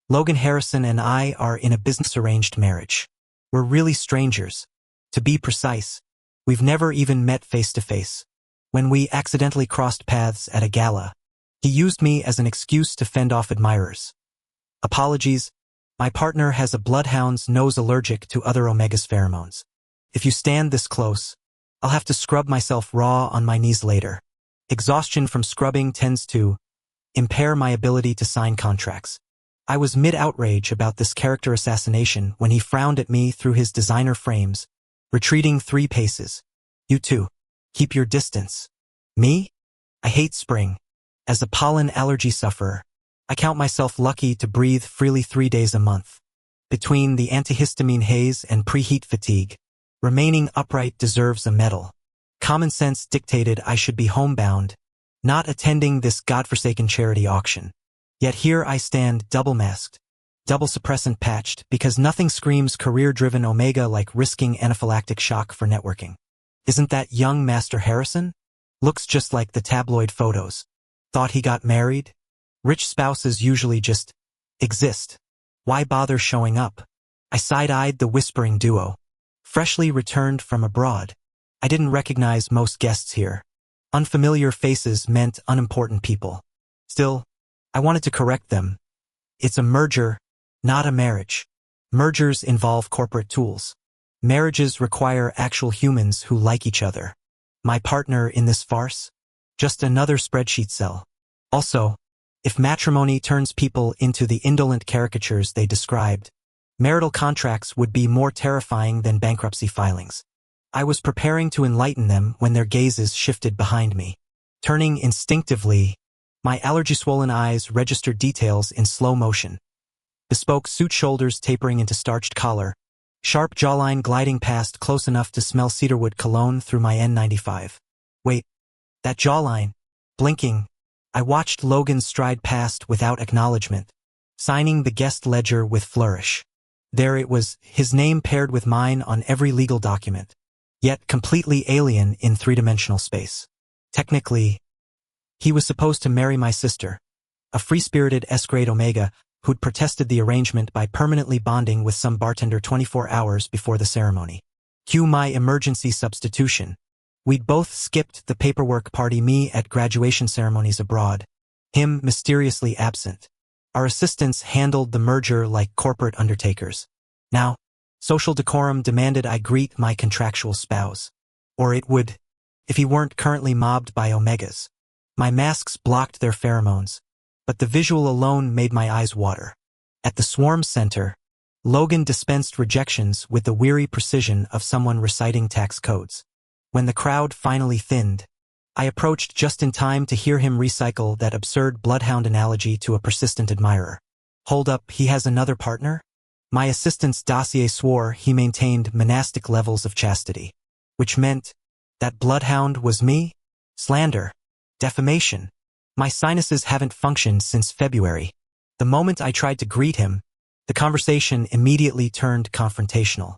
Logan Harrison and I are in a business-arranged marriage. We're really strangers. To be precise, we've never even met face-to-face. When we accidentally crossed paths at a gala, he used me as an excuse to fend off admirers. Apologies, my partner has a bloodhound's nose allergic to other omega's pheromones. If you stand this close, I'll have to scrub myself raw on my knees later. Exhaustion from scrubbing tends to impair my ability to sign contracts. I was mid-outrage about this character assassination when he frowned at me through his designer frames, retreating 3 paces. You too. Keep your distance. Me? I hate spring. As a pollen allergy sufferer, I count myself lucky to breathe freely 3 days a month. Between the antihistamine haze and preheat fatigue, remaining upright deserves a medal. Common sense dictated I should be homebound, not attending this godforsaken charity auction. Yet here I stand double-masked, double suppressant patched, because nothing screams career-driven omega like risking anaphylactic shock for networking. Isn't that young Master Harrison? Looks just like the tabloid photos. Thought he got married? Rich spouses usually just exist. Why bother showing up? I side-eyed the whispering duo. Freshly returned from abroad, I didn't recognize most guests here. Unfamiliar faces meant unimportant people. Still, I wanted to correct them. It's a merger, not a marriage. Mergers involve corporate tools. Marriages require actual humans who like each other. My partner in this farce? Just another spreadsheet cell. Also, if matrimony turns people into the indolent caricatures they described, marital contracts would be more terrifying than bankruptcy filings. I was preparing to enlighten them when their gazes shifted behind me. Turning instinctively, my allergy-swollen eyes registered details in slow motion. Bespoke suit shoulders tapering into starched collar, sharp jawline gliding past close enough to smell cedarwood cologne through my N95. Wait, that jawline. Blinking, I watched Logan stride past without acknowledgement, signing the guest ledger with flourish. There it was, his name paired with mine on every legal document, yet completely alien in 3-dimensional space. Technically, he was supposed to marry my sister, a free-spirited S-grade omega who'd protested the arrangement by permanently bonding with some bartender 24 hours before the ceremony. Cue my emergency substitution. We'd both skipped the paperwork party, me at graduation ceremonies abroad, him mysteriously absent. Our assistants handled the merger like corporate undertakers. Now, social decorum demanded I greet my contractual spouse. Or it would, if he weren't currently mobbed by omegas. My masks blocked their pheromones, but the visual alone made my eyes water. At the swarm center, Logan dispensed rejections with the weary precision of someone reciting tax codes. When the crowd finally thinned, I approached just in time to hear him recycle that absurd bloodhound analogy to a persistent admirer. Hold up, he has another partner? My assistant's dossier swore he maintained monastic levels of chastity, which meant that bloodhound was me? Slander. Defamation. My sinuses haven't functioned since February. The moment I tried to greet him, the conversation immediately turned confrontational.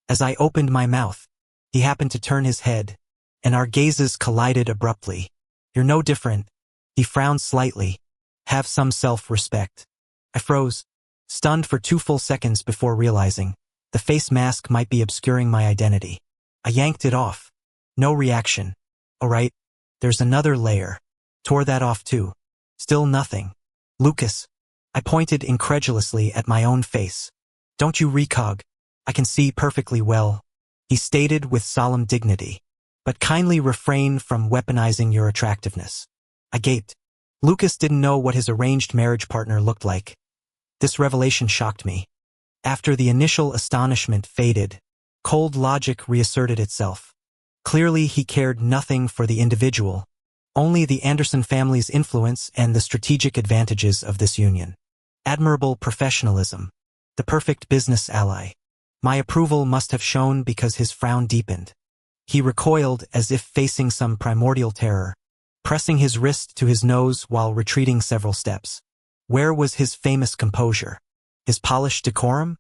As I opened my mouth, he happened to turn his head, and our gazes collided abruptly. You're no different. He frowned slightly. Have some self-respect. I froze, stunned for 2 full seconds before realizing the face mask might be obscuring my identity. I yanked it off. No reaction. All right, there's another layer. Tore that off too. Still nothing. Lucas. I pointed incredulously at my own face. Don't you recog? I can see perfectly well, he stated with solemn dignity. But kindly refrain from weaponizing your attractiveness. I gaped. Lucas didn't know what his arranged marriage partner looked like. This revelation shocked me. After the initial astonishment faded, cold logic reasserted itself. Clearly he cared nothing for the individual, only the Anderson family's influence and the strategic advantages of this union. Admirable professionalism. The perfect business ally. My approval must have shown because his frown deepened. He recoiled as if facing some primordial terror, pressing his wrist to his nose while retreating several steps. Where was his famous composure? His polished decorum?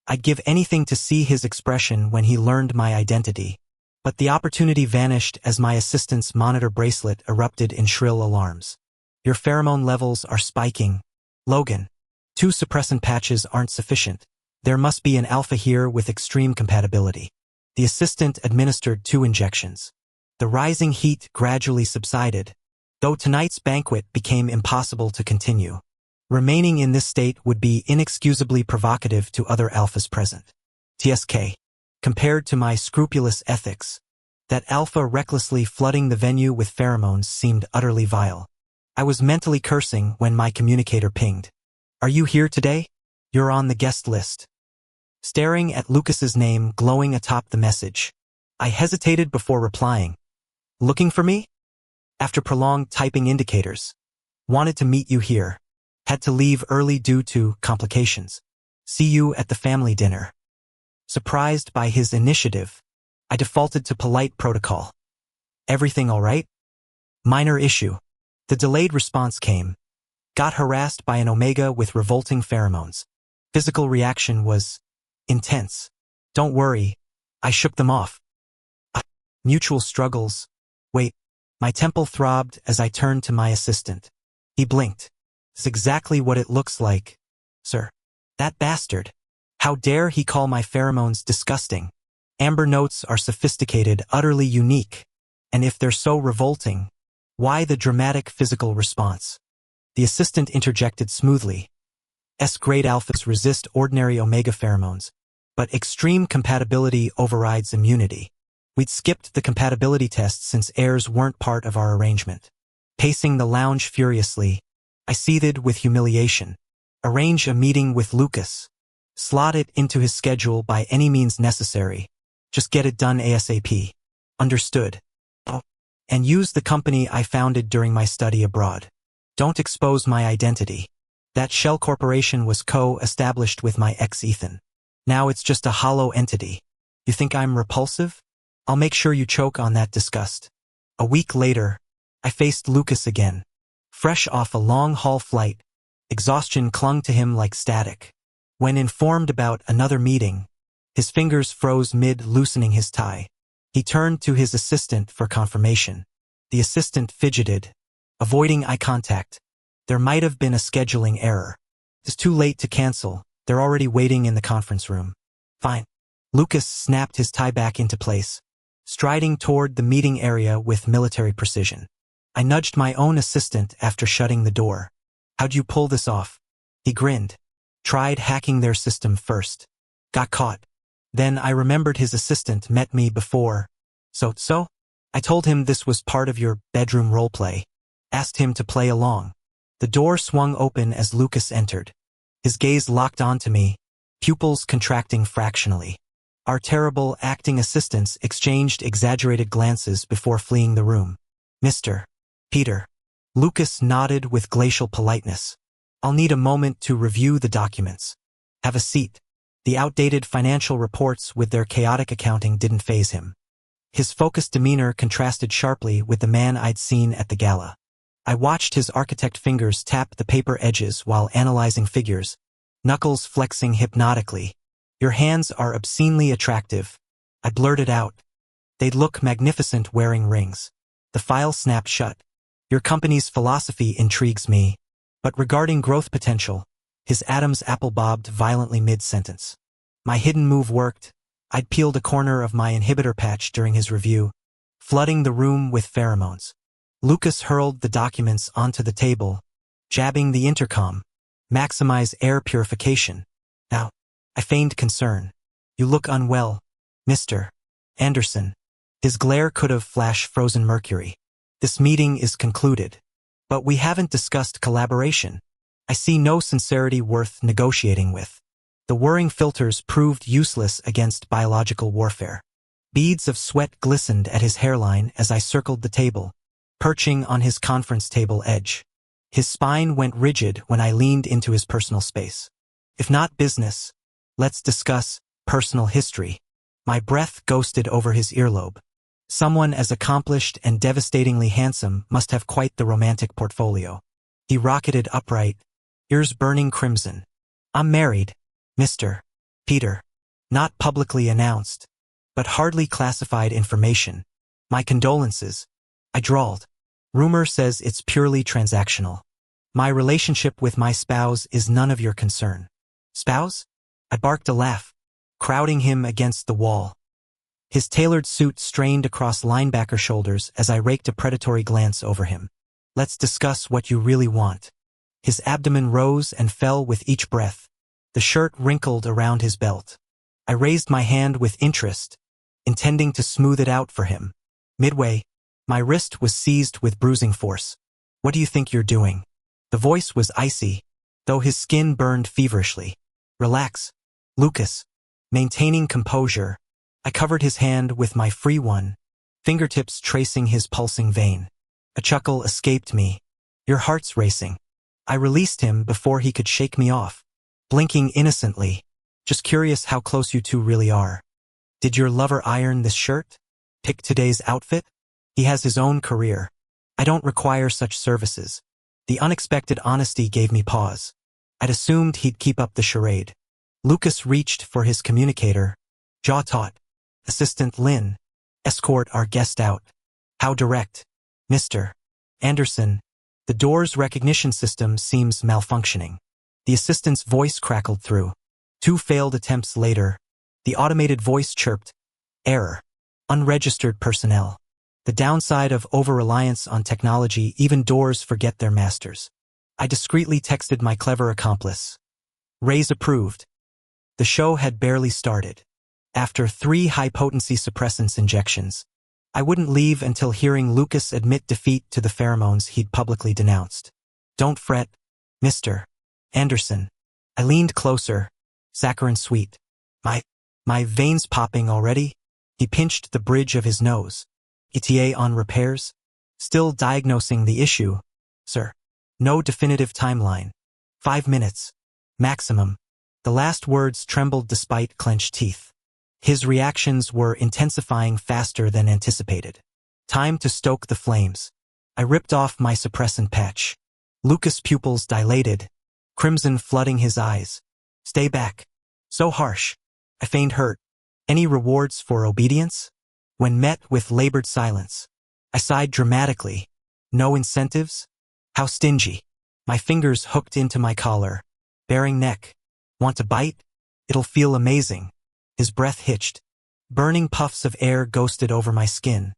I'd give anything to see his expression when he learned my identity. But the opportunity vanished as my assistant's monitor bracelet erupted in shrill alarms. Your pheromone levels are spiking. Logan. 2 suppressant patches aren't sufficient. There must be an alpha here with extreme compatibility. The assistant administered 2 injections. The rising heat gradually subsided, though tonight's banquet became impossible to continue. Remaining in this state would be inexcusably provocative to other alphas present. TSK. Compared to my scrupulous ethics, that alpha recklessly flooding the venue with pheromones seemed utterly vile. I was mentally cursing when my communicator pinged. "Are you here today? You're on the guest list." Staring at Lucas's name glowing atop the message, I hesitated before replying. "Looking for me?" After prolonged typing indicators. "Wanted to meet you here. Had to leave early due to complications. See you at the family dinner." Surprised by his initiative, I defaulted to polite protocol. "Everything all right?" "Minor issue." The delayed response came. "Got harassed by an omega with revolting pheromones. Physical reaction was intense. Don't worry, I shook them off." Mutual struggles. Wait, my temple throbbed as I turned to my assistant. He blinked. "It's exactly what it looks like, sir." "That bastard. How dare he call my pheromones disgusting? Amber notes are sophisticated, utterly unique. And if they're so revolting, why the dramatic physical response?" The assistant interjected smoothly. S-grade alphas resist ordinary omega pheromones, but extreme compatibility overrides immunity. We'd skipped the compatibility test since airs weren't part of our arrangement. Pacing the lounge furiously, I seethed with humiliation. Arrange a meeting with Lucas. Slot it into his schedule by any means necessary. Just get it done ASAP. Understood. Oh, and use the company I founded during my study abroad. Don't expose my identity. That shell corporation was co-established with my ex Ethan. Now it's just a hollow entity. You think I'm repulsive? I'll make sure you choke on that disgust. A week later, I faced Lucas again. Fresh off a long-haul flight, exhaustion clung to him like static. When informed about another meeting, his fingers froze mid-loosening his tie. He turned to his assistant for confirmation. The assistant fidgeted, avoiding eye contact. There might have been a scheduling error. It's too late to cancel. They're already waiting in the conference room. Fine. Lucas snapped his tie back into place, striding toward the meeting area with military precision. I nudged my own assistant after shutting the door. "How'd you pull this off?" He grinned. "Tried hacking their system first. Got caught. Then I remembered his assistant met me before. So? I told him this was part of your bedroom roleplay. Asked him to play along." The door swung open as Lucas entered. His gaze locked onto me, pupils contracting fractionally. Our terrible acting assistants exchanged exaggerated glances before fleeing the room. "Mr. Peter." Lucas nodded with glacial politeness. "I'll need a moment to review the documents. Have a seat." The outdated financial reports with their chaotic accounting didn't faze him. His focused demeanor contrasted sharply with the man I'd seen at the gala. I watched his architect fingers tap the paper edges while analyzing figures, knuckles flexing hypnotically. "Your hands are obscenely attractive." I blurted out. "They'd look magnificent wearing rings." The file snapped shut. "Your company's philosophy intrigues me, but regarding growth potential," his Adam's apple bobbed violently mid-sentence. My hidden move worked. I'd peeled a corner of my inhibitor patch during his review, flooding the room with pheromones. Lucas hurled the documents onto the table, jabbing the intercom. "Maximize air purification." "Now," I feigned concern. "You look unwell, Mr. Anderson." His glare could have flashed frozen mercury. "This meeting is concluded. But we haven't discussed collaboration. I see no sincerity worth negotiating with." The whirring filters proved useless against biological warfare. Beads of sweat glistened at his hairline as I circled the table, perching on his conference table edge. His spine went rigid when I leaned into his personal space. "If not business, let's discuss personal history." My breath ghosted over his earlobe. Someone as accomplished and devastatingly handsome must have quite the romantic portfolio. He rocketed upright, ears burning crimson. "I'm married, Mr. Peter." Not publicly announced, but hardly classified information. "My condolences." I drawled. "Rumor says it's purely transactional." My relationship with my spouse is none of your concern. Spouse? I barked a laugh, crowding him against the wall. His tailored suit strained across linebacker shoulders as I raked a predatory glance over him. Let's discuss what you really want. His abdomen rose and fell with each breath. The shirt wrinkled around his belt. I raised my hand with interest, intending to smooth it out for him. Midway, my wrist was seized with bruising force. What do you think you're doing? The voice was icy, though his skin burned feverishly. Relax, Lucas. Maintaining composure, I covered his hand with my free one, fingertips tracing his pulsing vein. A chuckle escaped me. Your heart's racing. I released him before he could shake me off, blinking innocently, just curious how close you two really are. Did your lover iron this shirt? Pick today's outfit? He has his own career. I don't require such services. The unexpected honesty gave me pause. I'd assumed he'd keep up the charade. Lucas reached for his communicator. Jaw taut. Assistant Lynn. Escort our guest out. How direct? Mr. Anderson. The door's recognition system seems malfunctioning. The assistant's voice crackled through. 2 failed attempts later, the automated voice chirped. Error. Unregistered personnel. The downside of over-reliance on technology, even doors forget their masters. I discreetly texted my clever accomplice. Raise approved. The show had barely started. After 3 high-potency suppressants injections, I wouldn't leave until hearing Lucas admit defeat to the pheromones he'd publicly denounced. Don't fret, Mr. Anderson. I leaned closer, saccharine sweet. My veins popping already? He pinched the bridge of his nose. ETA on repairs? Still diagnosing the issue, sir. No definitive timeline. 5 minutes. Maximum. The last words trembled despite clenched teeth. His reactions were intensifying faster than anticipated. Time to stoke the flames. I ripped off my suppressant patch. Lucas' pupils dilated, crimson flooding his eyes. Stay back. So harsh. I feigned hurt. Any rewards for obedience? When met with labored silence, I sighed dramatically. No incentives? How stingy. My fingers hooked into my collar. Baring neck. Want to bite? It'll feel amazing. His breath hitched. Burning puffs of air ghosted over my skin,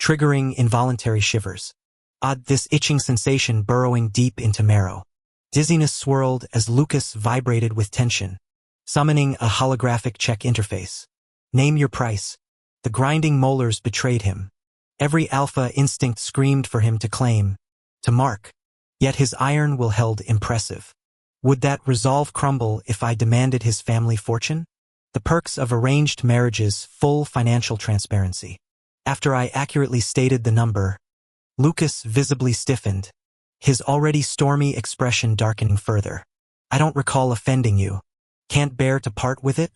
triggering involuntary shivers. Odd, this itching sensation burrowing deep into marrow. Dizziness swirled as Lucas vibrated with tension, summoning a holographic check interface. Name your price. The grinding molars betrayed him. Every alpha instinct screamed for him to claim, to mark. Yet his iron will held impressive. Would that resolve crumble if I demanded his family fortune? The perks of arranged marriages, full financial transparency. After I accurately stated the number, Lucas visibly stiffened, his already stormy expression darkening further. I don't recall offending you. Can't bear to part with it?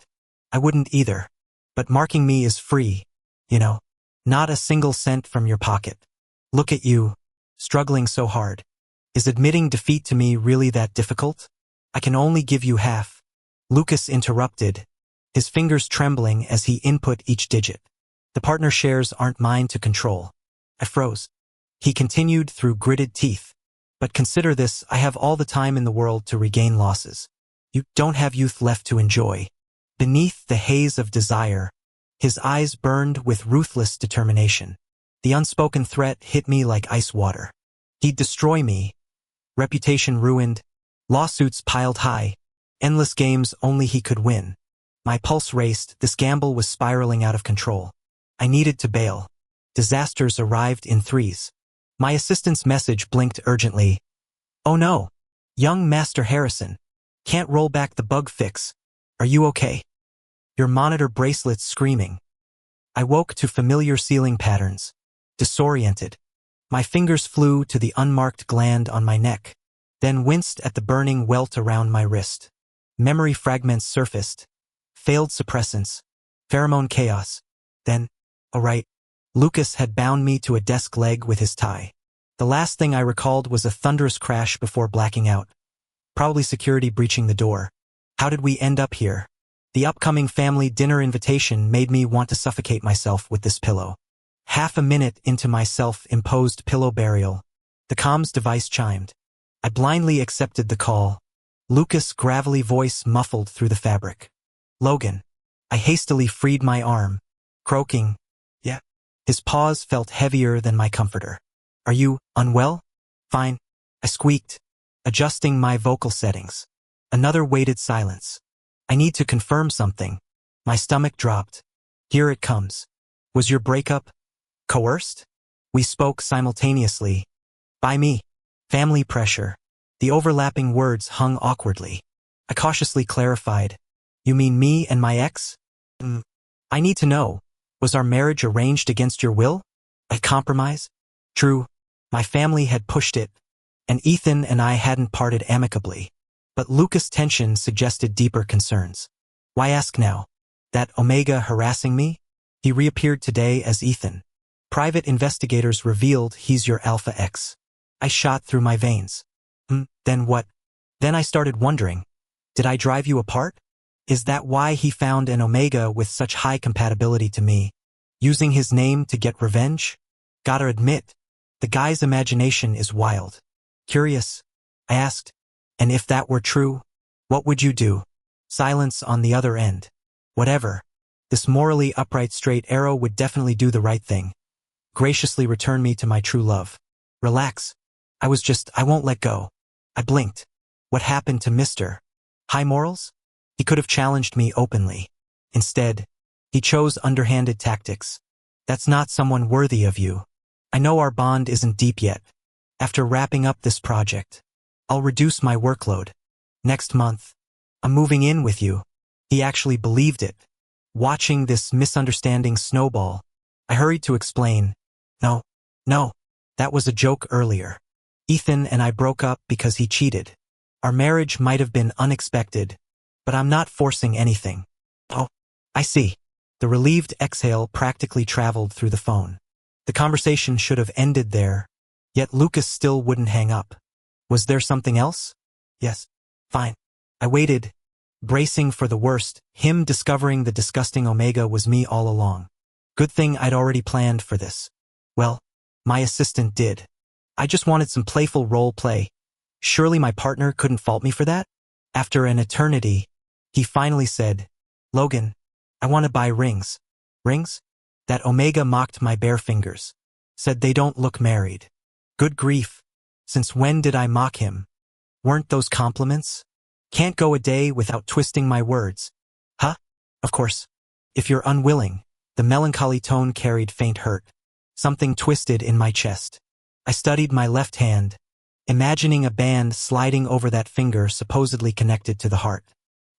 I wouldn't either. But marking me is free, you know. Not a single cent from your pocket. Look at you, struggling so hard. Is admitting defeat to me really that difficult? I can only give you half. Lucas interrupted, his fingers trembling as he input each digit. The partner shares aren't mine to control. I froze. He continued through gritted teeth. But consider this, I have all the time in the world to regain losses. You don't have youth left to enjoy. Beneath the haze of desire, his eyes burned with ruthless determination. The unspoken threat hit me like ice water. He'd destroy me. Reputation ruined. Lawsuits piled high. Endless games only he could win. My pulse raced, this gamble was spiraling out of control. I needed to bail. Disasters arrived in threes. My assistant's message blinked urgently. Oh no. Young Master Harrison. Can't roll back the bug fix. Are you okay? Your monitor bracelet's screaming. I woke to familiar ceiling patterns. Disoriented. My fingers flew to the unmarked gland on my neck, then winced at the burning welt around my wrist. Memory fragments surfaced. Failed suppressants. Pheromone chaos. Then, oh right, Lucas had bound me to a desk leg with his tie. The last thing I recalled was a thunderous crash before blacking out. Probably security breaching the door. How did we end up here? The upcoming family dinner invitation made me want to suffocate myself with this pillow. Half a minute into my self-imposed pillow burial, the comms device chimed. I blindly accepted the call. Lucas' gravelly voice muffled through the fabric. Logan. I hastily freed my arm, croaking, "Yeah." His paws felt heavier than my comforter. "Are you unwell?" "Fine," I squeaked, adjusting my vocal settings. Another weighted silence. "I need to confirm something." My stomach dropped. "Here it comes. Was your breakup coerced?" We spoke simultaneously. "By me." "Family pressure." The overlapping words hung awkwardly. I cautiously clarified. "You mean me and my ex?" "I need to know. Was our marriage arranged against your will? A compromise?" "True. My family had pushed it, and Ethan and I hadn't parted amicably." But Lucas' tension suggested deeper concerns. "Why ask now? That Omega harassing me?" He reappeared today as Ethan. "Private investigators revealed he's your Alpha X." I shot through my veins. Then what?" Then I started wondering, did I drive you apart? Is that why he found an Omega with such high compatibility to me? Using his name to get revenge? Gotta admit, the guy's imagination is wild. "Curious?" I asked. "And if that were true, what would you do?" Silence on the other end. "Whatever. This morally upright straight arrow would definitely do the right thing. Graciously return me to my true love." "Relax. I won't let go." I blinked. What happened to Mr. High Morals? He could have challenged me openly. Instead, he chose underhanded tactics. "That's not someone worthy of you. I know our bond isn't deep yet. After wrapping up this project, I'll reduce my workload. Next month, I'm moving in with you." He actually believed it. Watching this misunderstanding snowball, I hurried to explain. No, that was a joke earlier. Ethan and I broke up because he cheated. Our marriage might have been unexpected, but I'm not forcing anything." "Oh, I see." The relieved exhale practically traveled through the phone. The conversation should have ended there, yet Lucas still wouldn't hang up. "Was there something else?" "Yes." "Fine." I waited, bracing for the worst, him discovering the disgusting Omega was me all along. Good thing I'd already planned for this. Well, my assistant did. I just wanted some playful role play. Surely my partner couldn't fault me for that? After an eternity, he finally said, "Logan, I want to buy rings." "Rings?" That Omega mocked my bare fingers. Said they don't look married. Good grief. Since when did I mock him? Weren't those compliments? Can't go a day without twisting my words. "Huh? Of course. If you're unwilling." The melancholy tone carried faint hurt. Something twisted in my chest. I studied my left hand, imagining a band sliding over that finger supposedly connected to the heart.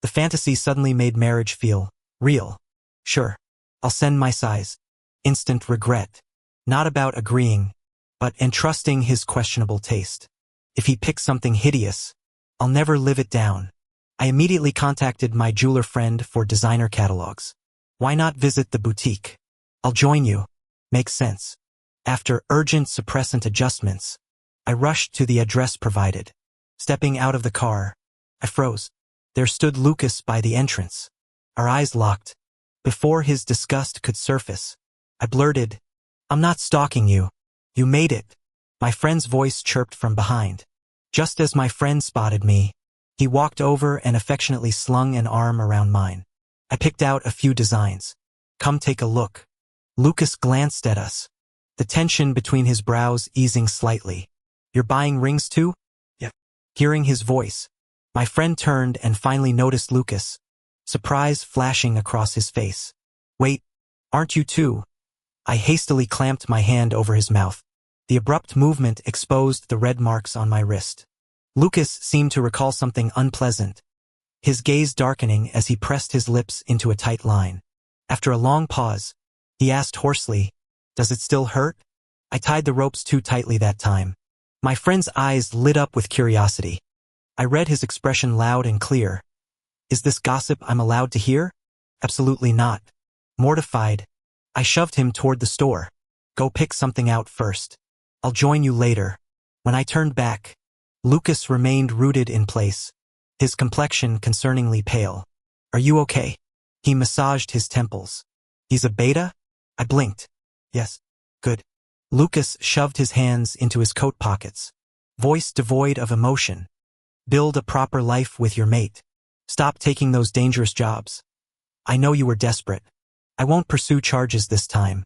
The fantasy suddenly made marriage feel real. Sure, I'll send my size. Instant regret. Not about agreeing, but entrusting his questionable taste. If he picks something hideous, I'll never live it down. I immediately contacted my jeweler friend for designer catalogs. Why not visit the boutique? "I'll join you." Makes sense. After urgent suppressant adjustments, I rushed to the address provided. Stepping out of the car, I froze. There stood Lucas by the entrance. Our eyes locked. Before his disgust could surface, I blurted, "I'm not stalking you. You made it." My friend's voice chirped from behind. Just as my friend spotted me, he walked over and affectionately slung an arm around mine. I picked out a few designs. "Come take a look." Lucas glanced at us, the tension between his brows easing slightly. "You're buying rings too?" "Yeah." Hearing his voice, my friend turned and finally noticed Lucas, surprise flashing across his face. "Wait, aren't you too?" I hastily clamped my hand over his mouth. The abrupt movement exposed the red marks on my wrist. Lucas seemed to recall something unpleasant, his gaze darkening as he pressed his lips into a tight line. After a long pause, he asked hoarsely, "Does it still hurt?" I tied the ropes too tightly that time. My friend's eyes lit up with curiosity. I read his expression loud and clear. "Is this gossip I'm allowed to hear?" "Absolutely not." Mortified, I shoved him toward the store. "Go pick something out first. I'll join you later." When I turned back, Lucas remained rooted in place, his complexion concerningly pale. "Are you okay?" He massaged his temples. "He's a beta?" I blinked. "Yes." "Good." Lucas shoved his hands into his coat pockets. Voice devoid of emotion. Build a proper life with your mate. Stop taking those dangerous jobs. I know you were desperate. I won't pursue charges this time.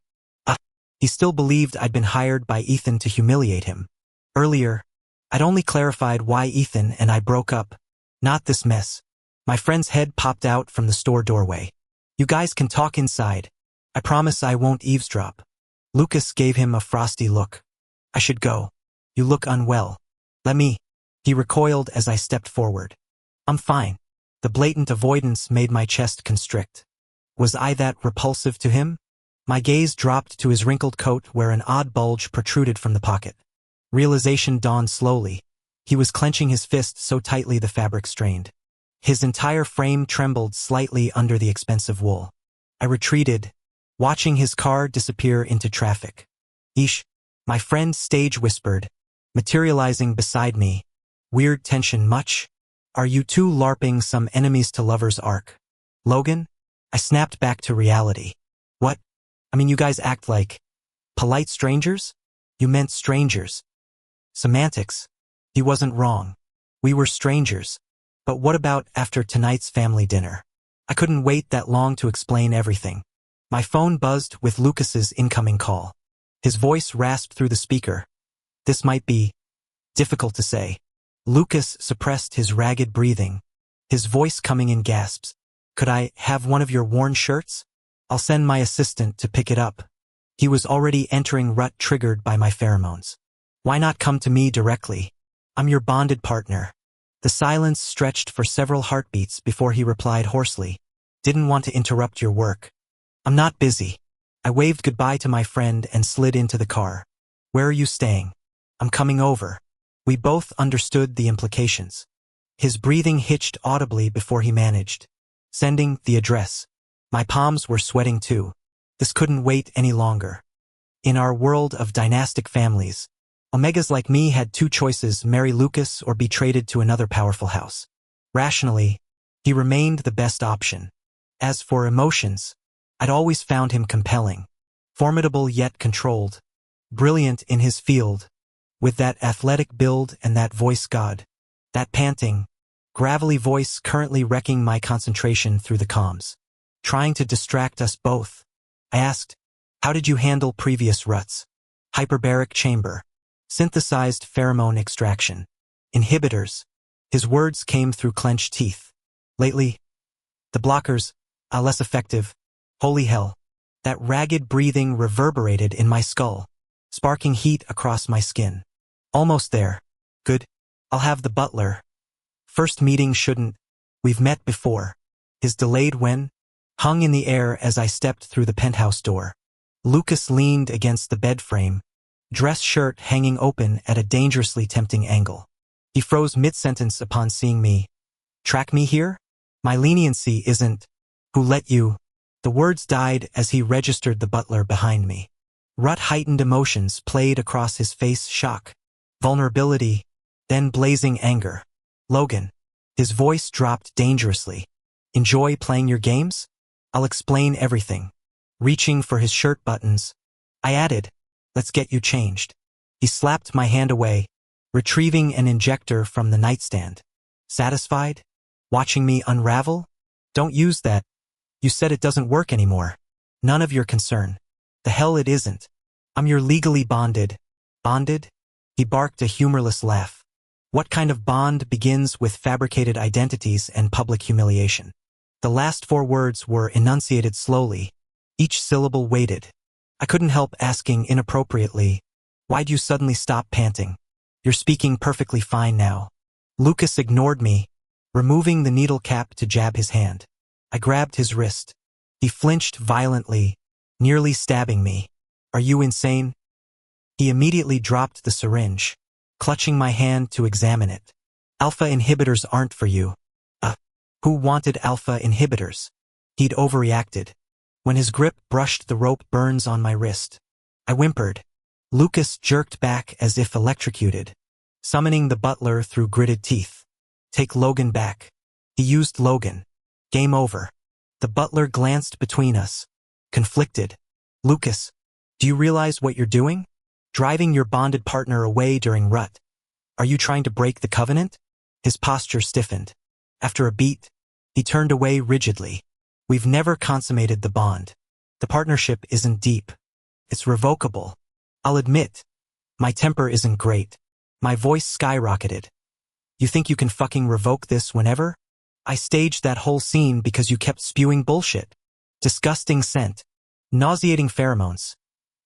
He still believed I'd been hired by Ethan to humiliate him. Earlier, I'd only clarified why Ethan and I broke up. Not this mess. My friend's head popped out from the store doorway. You guys can talk inside. I promise I won't eavesdrop. Lucas gave him a frosty look. I should go. You look unwell. Let me. He recoiled as I stepped forward. I'm fine. The blatant avoidance made my chest constrict. Was I that repulsive to him? My gaze dropped to his wrinkled coat where an odd bulge protruded from the pocket. Realization dawned slowly. He was clenching his fist so tightly the fabric strained. His entire frame trembled slightly under the expensive wool. I retreated, watching his car disappear into traffic. Eesh, my friend stage whispered, materializing beside me. Weird tension much? Are you two LARPing some enemies to lovers arc? Logan? I snapped back to reality. What? I mean, you guys act like polite strangers? You meant strangers. Semantics. He wasn't wrong. We were strangers. But what about after tonight's family dinner? I couldn't wait that long to explain everything. My phone buzzed with Lucas's incoming call. His voice rasped through the speaker. This might be difficult to say. Lucas suppressed his ragged breathing, his voice coming in gasps. Could I have one of your worn shirts? I'll send my assistant to pick it up. He was already entering rut triggered by my pheromones. Why not come to me directly? I'm your bonded partner. The silence stretched for several heartbeats before he replied hoarsely. Didn't want to interrupt your work. I'm not busy. I waved goodbye to my friend and slid into the car. Where are you staying? I'm coming over. We both understood the implications. His breathing hitched audibly before he managed. Sending the address. My palms were sweating too. This couldn't wait any longer. In our world of dynastic families, Omegas like me had two choices: marry Lucas or be traded to another powerful house. Rationally, he remained the best option. As for emotions, I'd always found him compelling, formidable yet controlled, brilliant in his field, with that athletic build and that voice god, that panting, gravelly voice currently wrecking my concentration through the comms. Trying to distract us both, I asked, how did you handle previous ruts? Hyperbaric chamber. Synthesized pheromone extraction. Inhibitors. His words came through clenched teeth. Lately, the blockers, are less effective. Holy hell. That ragged breathing reverberated in my skull, sparking heat across my skin. Almost there. Good. I'll have the butler. First meeting shouldn't. We've met before. His delayed when hung in the air as I stepped through the penthouse door. Lucas leaned against the bed frame, dress shirt hanging open at a dangerously tempting angle. He froze mid-sentence upon seeing me. Track me here? My leniency isn't. Who let you? The words died as he registered the butler behind me. Rut-heightened emotions played across his face: shock, vulnerability, then blazing anger. Logan. His voice dropped dangerously. Enjoy playing your games? I'll explain everything. Reaching for his shirt buttons, I added, let's get you changed. He slapped my hand away, retrieving an injector from the nightstand. Satisfied? Watching me unravel? Don't use that. You said it doesn't work anymore. None of your concern. The hell it isn't. I'm your legally bonded. Bonded? He barked a humorless laugh. What kind of bond begins with fabricated identities and public humiliation? The last 4 words were enunciated slowly, each syllable weighted. I couldn't help asking inappropriately, why'd you suddenly stop panting? You're speaking perfectly fine now. Lucas ignored me, removing the needle cap to jab his hand. I grabbed his wrist. He flinched violently, nearly stabbing me. Are you insane? He immediately dropped the syringe, clutching my hand to examine it. Alpha inhibitors aren't for you. Who wanted alpha inhibitors? He'd overreacted. When his grip brushed the rope burns on my wrist, I whimpered. Lucas jerked back as if electrocuted, summoning the butler through gritted teeth. Take Logan back. He used Logan. Game over. The butler glanced between us, conflicted. Lucas, do you realize what you're doing? Driving your bonded partner away during rut. Are you trying to break the covenant? His posture stiffened. After a beat, he turned away rigidly. We've never consummated the bond. The partnership isn't deep. It's revocable. I'll admit, my temper isn't great. My voice skyrocketed. You think you can fucking revoke this whenever? I staged that whole scene because you kept spewing bullshit. Disgusting scent. Nauseating pheromones.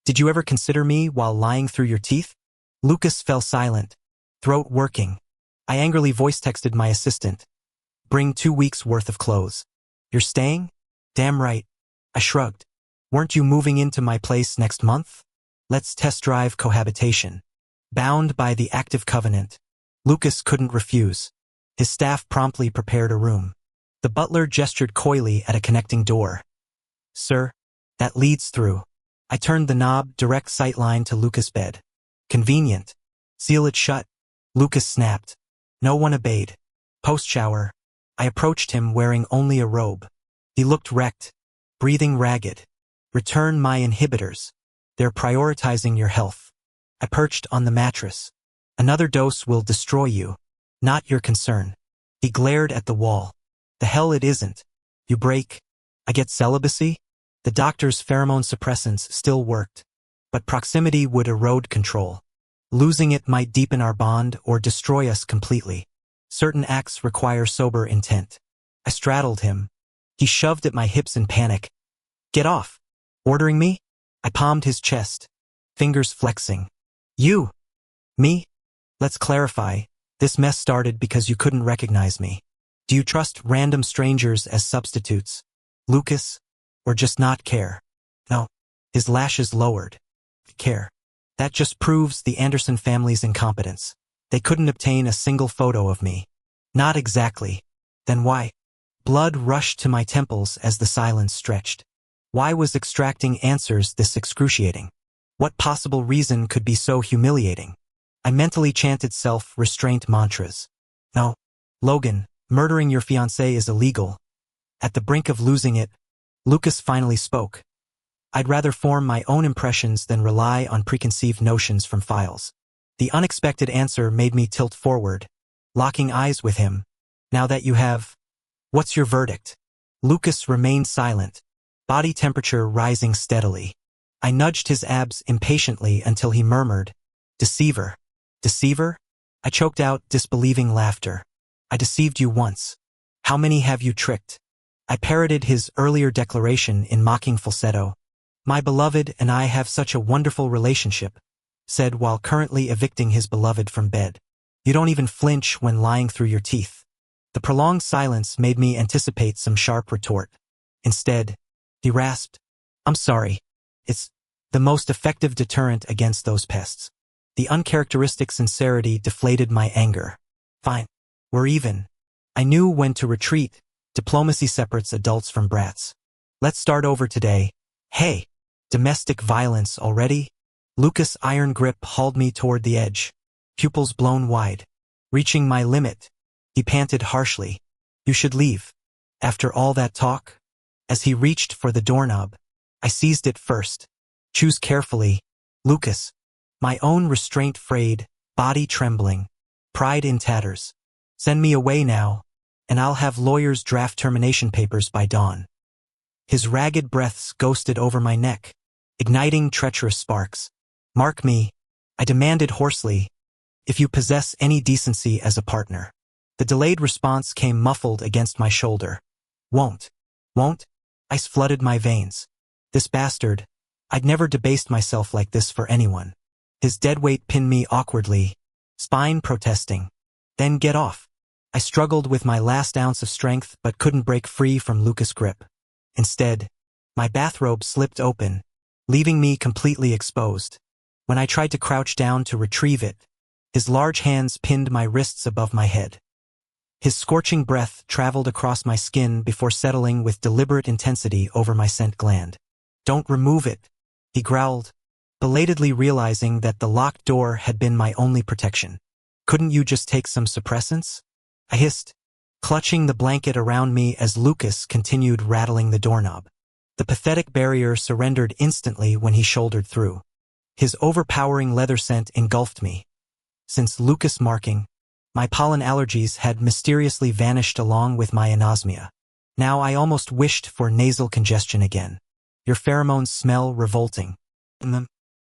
Did you ever consider me while lying through your teeth? Lucas fell silent, throat working. I angrily voice-texted my assistant. Bring 2 weeks' worth of clothes. You're staying? Damn right. I shrugged. Weren't you moving into my place next month? Let's test drive cohabitation. Bound by the active covenant, Lucas couldn't refuse. His staff promptly prepared a room. The butler gestured coyly at a connecting door. Sir, that leads through. I turned the knob, direct sightline to Lucas' bed. Convenient. Seal it shut. Lucas snapped. No one obeyed. Post-shower, I approached him wearing only a robe. He looked wrecked, breathing ragged. Return my inhibitors. They're prioritizing your health. I perched on the mattress. Another dose will destroy you. Not your concern. He glared at the wall. The hell it isn't. You break. I get celibacy? The doctor's pheromone suppressants still worked. But proximity would erode control. Losing it might deepen our bond or destroy us completely. Certain acts require sober intent. I straddled him. He shoved at my hips in panic. Get off. Ordering me? I palmed his chest, fingers flexing. You? Me? Let's clarify. This mess started because you couldn't recognize me. Do you trust random strangers as substitutes, Lucas, or just not care? No. His lashes lowered. Care. That just proves the Anderson family's incompetence. They couldn't obtain a single photo of me. Not exactly. Then why? Blood rushed to my temples as the silence stretched. Why was extracting answers this excruciating? What possible reason could be so humiliating? I mentally chanted self-restraint mantras. No, Logan, murdering your fiancée is illegal. At the brink of losing it, Lucas finally spoke. I'd rather form my own impressions than rely on preconceived notions from files. The unexpected answer made me tilt forward, locking eyes with him. Now that you have... What's your verdict? Lucas remained silent, body temperature rising steadily. I nudged his abs impatiently until he murmured, Deceiver. Deceiver? I choked out disbelieving laughter. I deceived you once. How many have you tricked? I parroted his earlier declaration in mocking falsetto. My beloved and I have such a wonderful relationship, said while currently evicting his beloved from bed. You don't even flinch when lying through your teeth. The prolonged silence made me anticipate some sharp retort. Instead, he rasped, I'm sorry. It's the most effective deterrent against those pests. The uncharacteristic sincerity deflated my anger. Fine. We're even. I knew when to retreat. Diplomacy separates adults from brats. Let's start over today. Hey. Domestic violence already? Lucas' iron grip hauled me toward the edge, pupils blown wide. Reaching my limit, he panted harshly. You should leave. After all that talk? As he reached for the doorknob, I seized it first. Choose carefully, Lucas. My own restraint frayed, body trembling, pride in tatters. Send me away now, and I'll have lawyers draft termination papers by dawn. His ragged breaths ghosted over my neck, igniting treacherous sparks. Mark me, I demanded hoarsely, if you possess any decency as a partner. The delayed response came muffled against my shoulder. Won't. Ice flooded my veins. This bastard. I'd never debased myself like this for anyone. His dead weight pinned me awkwardly, spine protesting. Then get off. I struggled with my last ounce of strength but couldn't break free from Lucas' grip. Instead, my bathrobe slipped open, leaving me completely exposed. When I tried to crouch down to retrieve it, his large hands pinned my wrists above my head. His scorching breath traveled across my skin before settling with deliberate intensity over my scent gland. Don't remove it, he growled, belatedly realizing that the locked door had been my only protection. Couldn't you just take some suppressants? I hissed, clutching the blanket around me as Lucas continued rattling the doorknob. The pathetic barrier surrendered instantly when he shouldered through. His overpowering leather scent engulfed me. Since Lucas marking, my pollen allergies had mysteriously vanished along with my anosmia. Now I almost wished for nasal congestion again. Your pheromones smell revolting.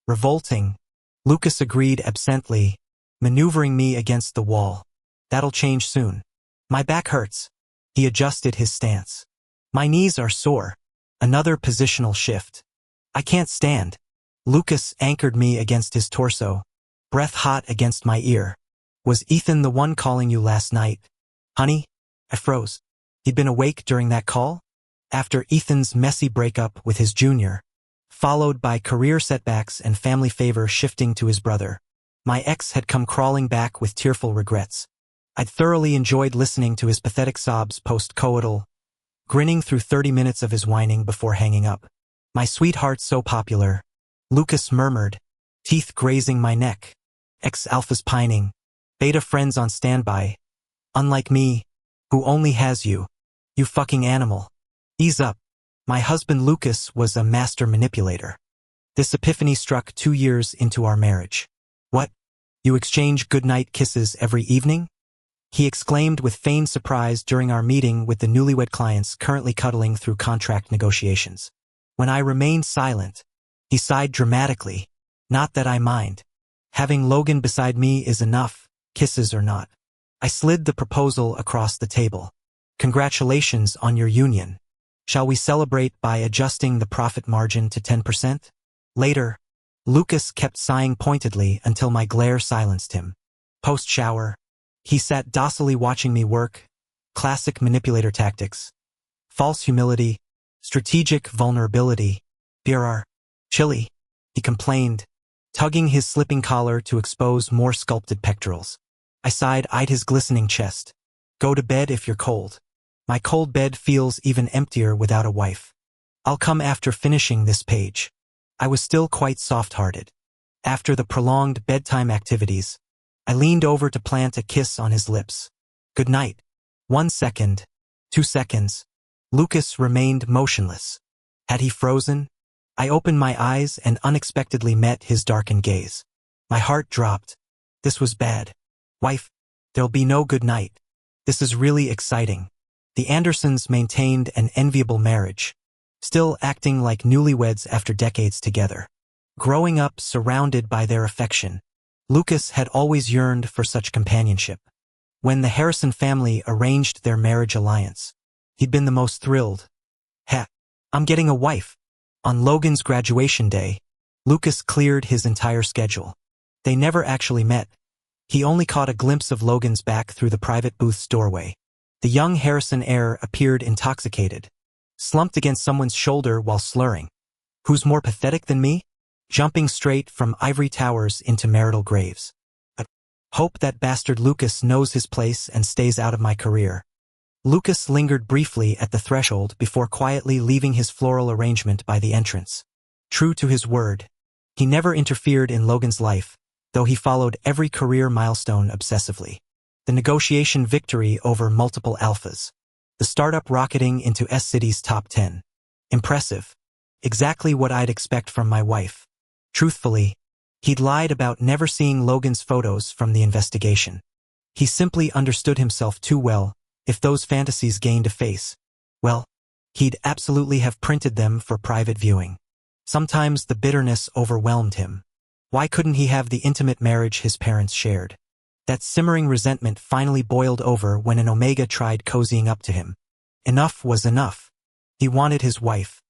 Revolting? Lucas agreed absently, maneuvering me against the wall. That'll change soon. My back hurts. He adjusted his stance. My knees are sore. Another positional shift. I can't stand. Lucas anchored me against his torso, breath hot against my ear. Was Ethan the one calling you last night? Honey? I froze. He'd been awake during that call? After Ethan's messy breakup with his junior, followed by career setbacks and family favor shifting to his brother, my ex had come crawling back with tearful regrets. I'd thoroughly enjoyed listening to his pathetic sobs post-coital, grinning through 30 minutes of his whining before hanging up. My sweetheart so popular, Lucas murmured, teeth grazing my neck. Ex-alphas pining, beta friends on standby. Unlike me, who only has you. You fucking animal. Ease up. My husband Lucas was a master manipulator. This epiphany struck 2 years into our marriage. What? You exchange goodnight kisses every evening? He exclaimed with feigned surprise during our meeting with the newlywed clients currently cuddling through contract negotiations. When I remained silent, he sighed dramatically. Not that I mind. Having Logan beside me is enough, kisses or not. I slid the proposal across the table. Congratulations on your union. Shall we celebrate by adjusting the profit margin to 10%? Later, Lucas kept sighing pointedly until my glare silenced him. Post-shower, he sat docilely watching me work. Classic manipulator tactics. False humility, strategic vulnerability. Birrar. Chilly, he complained, tugging his slipping collar to expose more sculpted pectorals. I side-eyed his glistening chest. Go to bed if you're cold. My cold bed feels even emptier without a wife. I'll come after finishing this page. I was still quite soft-hearted. After the prolonged bedtime activities, I leaned over to plant a kiss on his lips. Good night. 1 second. 2 seconds. Lucas remained motionless. Had he frozen? I opened my eyes and unexpectedly met his darkened gaze. My heart dropped. This was bad. Wife, there'll be no good night. This is really exciting. The Andersons maintained an enviable marriage, still acting like newlyweds after decades together. Growing up surrounded by their affection, Lucas had always yearned for such companionship. When the Harrison family arranged their marriage alliance, he'd been the most thrilled. I'm getting a wife. On Logan's graduation day, Lucas cleared his entire schedule. They never actually met. He only caught a glimpse of Logan's back through the private booth's doorway. The young Harrison heir appeared intoxicated, slumped against someone's shoulder while slurring. Who's more pathetic than me? Jumping straight from ivory towers into marital graves. I hope that bastard Lucas knows his place and stays out of my career. Lucas lingered briefly at the threshold before quietly leaving his floral arrangement by the entrance. True to his word, he never interfered in Logan's life, though he followed every career milestone obsessively. The negotiation victory over multiple alphas. The startup rocketing into S-City's top 10. Impressive. Exactly what I'd expect from my wife. Truthfully, he'd lied about never seeing Logan's photos from the investigation. He simply understood himself too well. If those fantasies gained a face, well, he'd absolutely have printed them for private viewing. Sometimes the bitterness overwhelmed him. Why couldn't he have the intimate marriage his parents shared? That simmering resentment finally boiled over when an Omega tried cozying up to him. Enough was enough. He wanted his wife.